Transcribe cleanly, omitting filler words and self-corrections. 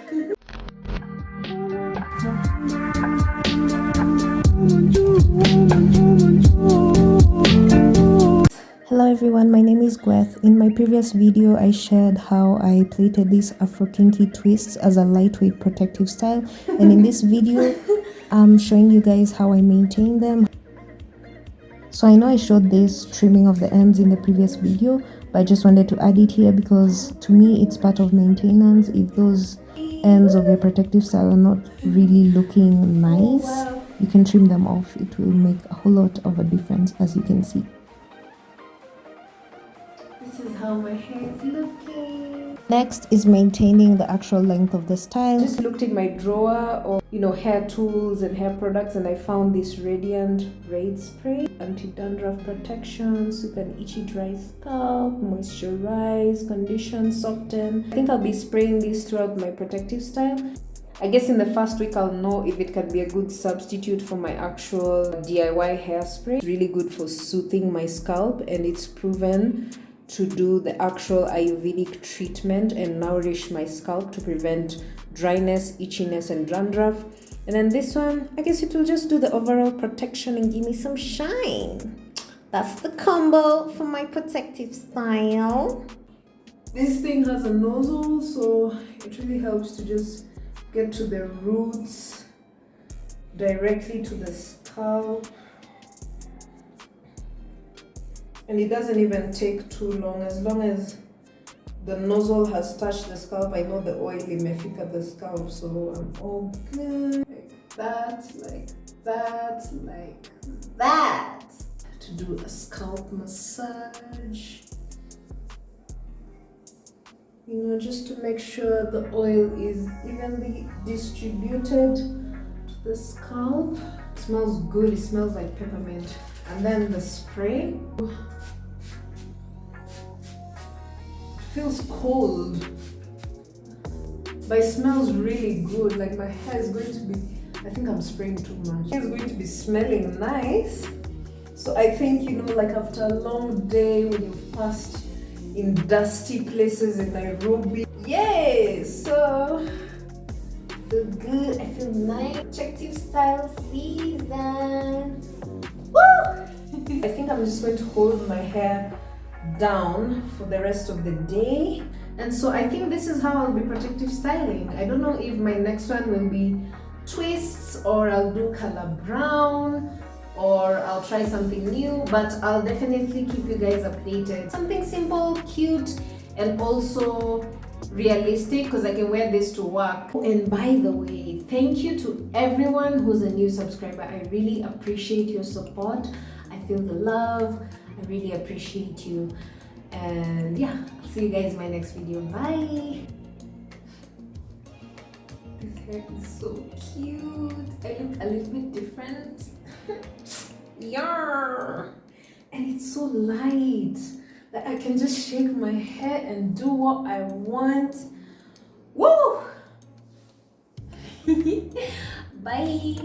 Hello everyone, my name is Gweth. In my previous video, I shared how I plaited these Afro kinky twists as a lightweight protective style. And in this video, I'm showing you guys how I maintain them. So I know I showed this trimming of the ends in the previous video, but I just wanted to add it here because to me, it's part of maintenance. If those ends of your protective style are not really looking nice, you can trim them off. It will make a whole lot of a difference, as you can see. This is how my hair is looking. Next is maintaining the actual length of the style. Just looked in my drawer of hair tools and hair products, and I found this Radiant Braid Spray, anti-dandruff protection, so an itchy dry scalp, moisturize, condition, soften. I think I'll be spraying this throughout my protective style. I guess in the first week I'll know if it can be a good substitute for my actual DIY hairspray. It's really good for soothing my scalp, and it's proven to do the actual Ayurvedic treatment and nourish my scalp to prevent dryness, itchiness, and dandruff. And then this one, I guess it will just do the overall protection and give me some shine. That's the combo for my protective style. This thing has a nozzle, so it really helps to just get to the roots directly to the scalp. And it doesn't even take too long. As long as the nozzle has touched the scalp, I know the oil imefika the scalp, so I'm all good. Like that, like that, like that. To do a scalp massage. Just to make sure the oil is evenly distributed to the scalp. It smells good, it smells like peppermint. And then the spray. Feels cold, but it smells really good. Like my hair is going to be, I think I'm spraying too much. It's going to be smelling nice. So I think, like after a long day when you've passed in dusty places in Nairobi. Yay! So I feel good, I feel nice. Protective style season. Woo! I think I'm just going to hold my hair down for the rest of the day, and so I think this is how I'll be protective styling. I don't know if my next one will be twists, or I'll do color brown, or I'll try something new, but I'll definitely keep you guys updated. Something simple, cute, and also realistic, because I can wear this to work. And by the way, thank you to everyone who's a new subscriber. I really appreciate your support. I feel the love. I really appreciate you, and yeah, I'll see you guys in my next video. Bye. This hair is so cute. I look a little bit different. Yeah, and it's so light that I can just shake my hair and do what I want. Woo! Bye.